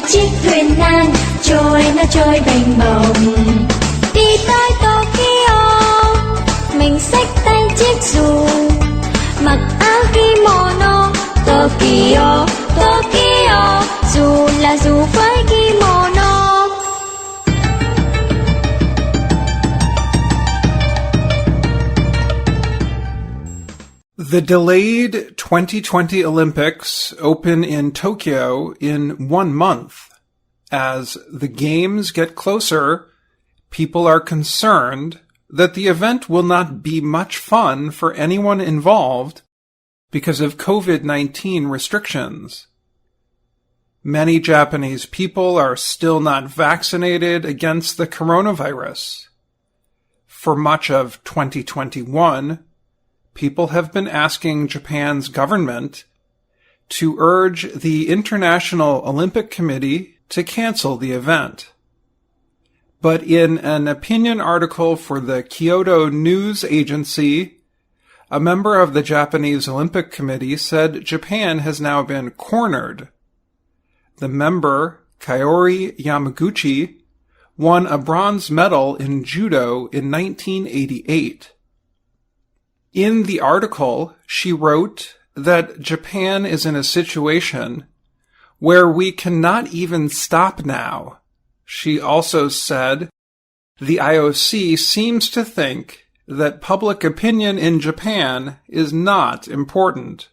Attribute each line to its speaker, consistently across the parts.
Speaker 1: chiếc thuyền nan trôi nó trôi bềnh bồng. Đi tới Tokyo, mình xách tay chiếc dù, mặc áo kimono. Tokyo, Tokyo, dù là dù với kimono.
Speaker 2: The delayed 2020 Olympics open in Tokyo in 1 month. As the games get closer, people are concerned that the event will not be much fun for anyone involved because of COVID-19 restrictions. Many Japanese people are still not vaccinated against the coronavirus. For much of 2021, people have been asking Japan's government to urge the International Olympic Committee to cancel the event. But in an opinion article for the Kyodo News Agency, a member of the Japanese Olympic Committee said Japan has now been cornered. The member, Kaori Yamaguchi, won a bronze medal in judo in 1988. In the article, she wrote that Japan is in a situation where we cannot even stop now. She also said the IOC seems to think that public opinion in Japan is not important.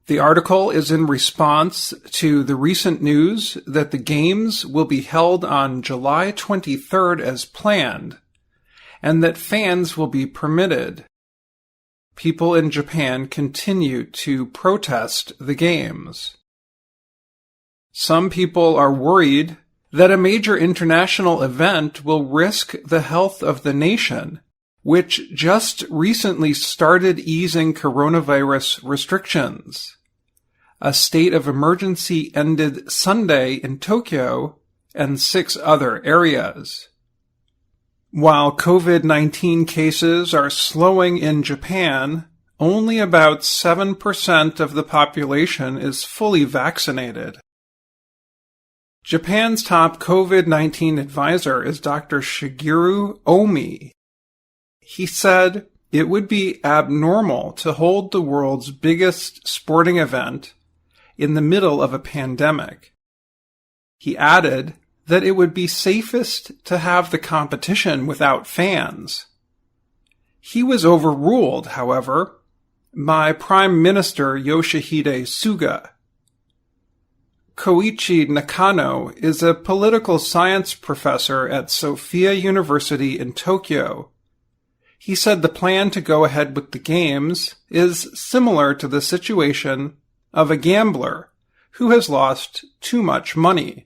Speaker 2: The article is in response to the recent news that the Games will be held on July 23rd as planned, and that fans will be permitted. People in Japan continue to protest the Games. Some people are worried that a major international event will risk the health of the nation, which just recently started easing coronavirus restrictions. A state of emergency ended Sunday in Tokyo and 6 other areas. While COVID-19 cases are slowing in Japan, only about 7% of the population is fully vaccinated. Japan's top COVID-19 advisor is Dr. Shigeru Omi. He said it would be abnormal to hold the world's biggest sporting event in the middle of a pandemic. He added that it would be safest to have the competition without fans. He was overruled, however, by Prime Minister Yoshihide Suga. Koichi Nakano is a political science professor at Sophia University in Tokyo. He said the plan to go ahead with the Games is similar to the situation of a gambler who has lost too much money.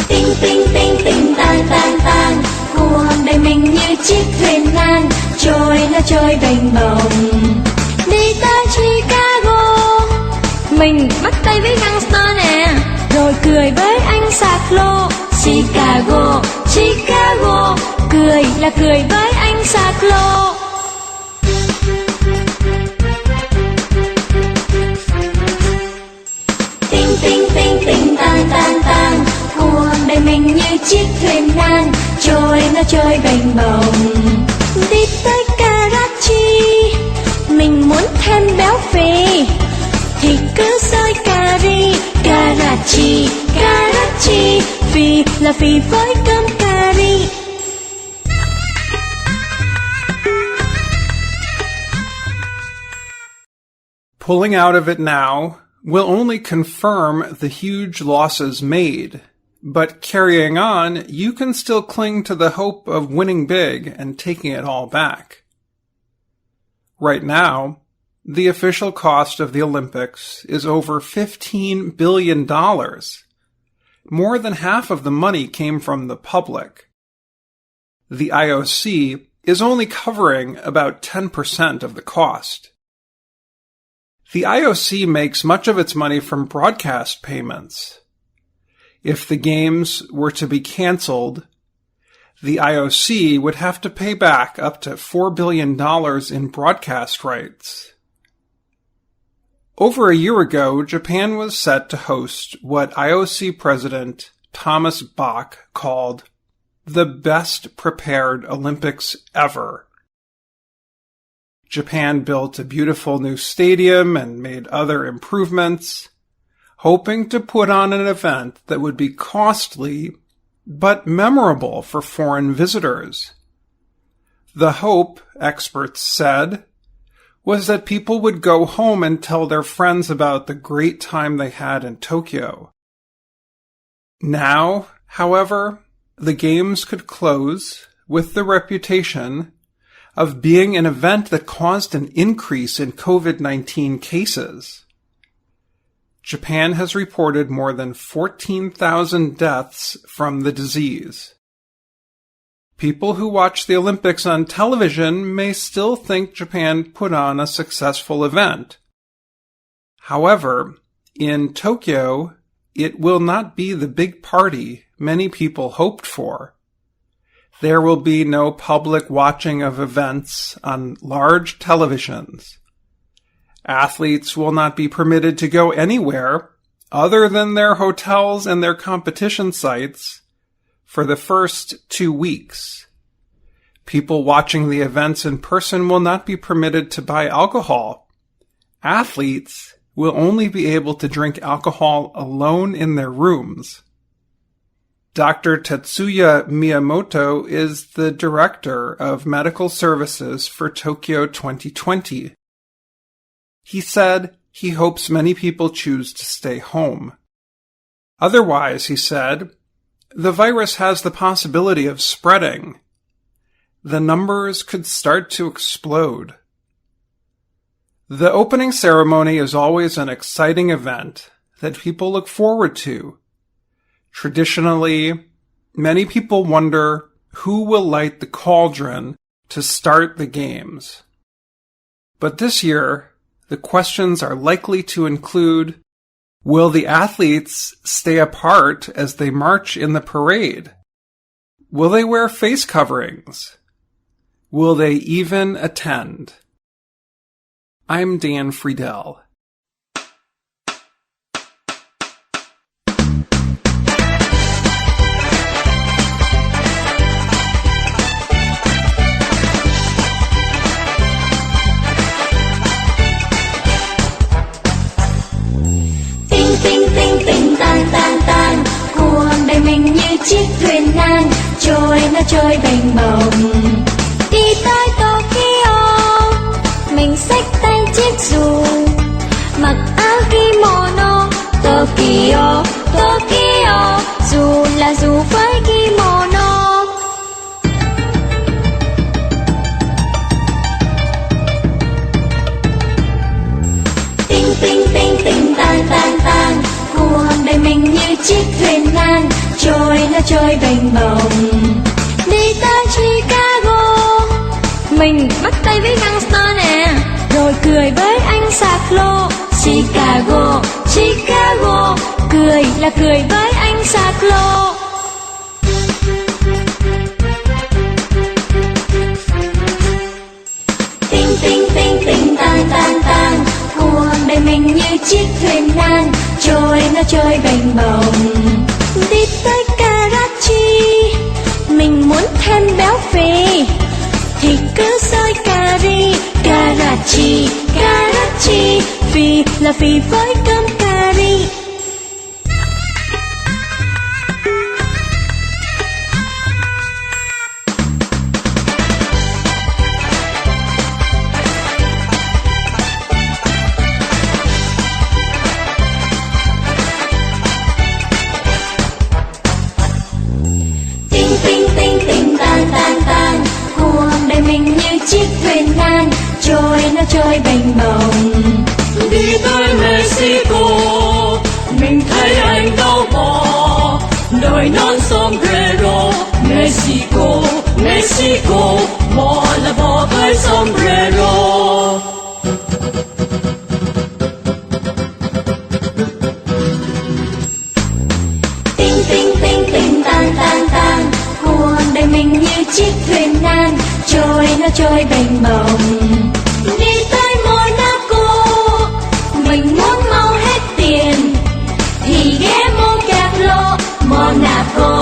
Speaker 1: Tinh tinh tinh tang tang tang, cuộc đời mình như chiếc thuyền nan trôi nó trôi bềnh bồng. Đi tới Chicago, mình bắt tay với gangster nè, rồi cười với anh sạc lô. Chicago, Chicago, cười là cười với anh sạc lô. Tinh tinh tinh tinh tang tang tang, cuộc đời mình như chiếc thuyền nan trôi nó trôi bềnh bồng. Đi tới Karachi, mình muốn thêm béo phì thì cứ xơi cà ri. Karachi, Karachi, phì là phì với cơm cà ri.
Speaker 2: Pulling out of it now will only confirm the huge losses made, but carrying on, you can still cling to the hope of winning big and taking it all back. Right now, the official cost of the Olympics is over $15 billion. More than half of the money came from the public. The IOC is only covering about 10% of the cost. The IOC makes much of its money from broadcast payments. If the Games were to be canceled, the IOC would have to pay back up to $4 billion in broadcast rights. Over a year ago, Japan was set to host what IOC President Thomas Bach called the best prepared Olympics ever. Japan built a beautiful new stadium and made other improvements, hoping to put on an event that would be costly but memorable for foreign visitors. The hope, experts said, was that people would go home and tell their friends about the great time they had in Tokyo. Now, however, the Games could close with the reputation of being an event that caused an increase in COVID-19 cases. Japan has reported more than 14,000 deaths from the disease. People who watch the Olympics on television may still think Japan put on a successful event. However, in Tokyo, it will not be the big party many people hoped for. There will be no public watching of events on large televisions. Athletes will not be permitted to go anywhere other than their hotels and their competition sites for the first 2 weeks. People watching the events in person will not be permitted to buy alcohol. Athletes will only be able to drink alcohol alone in their rooms. Dr. Tetsuya Miyamoto is the director of medical services for Tokyo 2020. He said he hopes many people choose to stay home. Otherwise, he said, the virus has the possibility of spreading. The numbers could start to explode. The opening ceremony is always an exciting event that people look forward to. Traditionally, many people wonder who will light the cauldron to start the games. But this year, the questions are likely to include, will the athletes stay apart as they march in the parade? Will they wear face coverings? Will they even attend? I'm Dan Friedell.
Speaker 1: Chiếc thuyền nan trôi nó trôi bềnh bồng đi tới Tokyo, mình xách tay chiếc dù mặc áo kimono. Tokyo, Tokyo, dù là dù với kimono. Tinh tinh tinh tinh tan tan tan, cuộc đời mình như chiếc thuyền nan trôi nó trôi bềnh bồng đi tới Chicago, mình bắt tay với gangster nè rồi cười với anh sạc lô. Chicago, Chicago, cười là cười với anh sạc lô. Tinh tinh tinh tinh tan tan tan, cuộc đời mình như chiếc thuyền nan trôi nó trôi bềnh bồng đi tới Karachi, mình muốn thêm béo phì thì cứ xơi cà ri. Karachi, Karachi, phì là phì với cơm cà ri. Chiếc thuyền nan trôi nó trôi bềnh bồng đi tới Mexico, mình thấy anh đâu bỏ đội nón sombrero. Mexico, Mexico, bỏ là bỏ với sombrero. Tinh tinh tinh tinh tan tan tan, cuộc đời mình nó trôi bềnh bồng. Đi tới Monaco, mình muốn mau hết tiền thì ghé Monte Carlo, Monaco.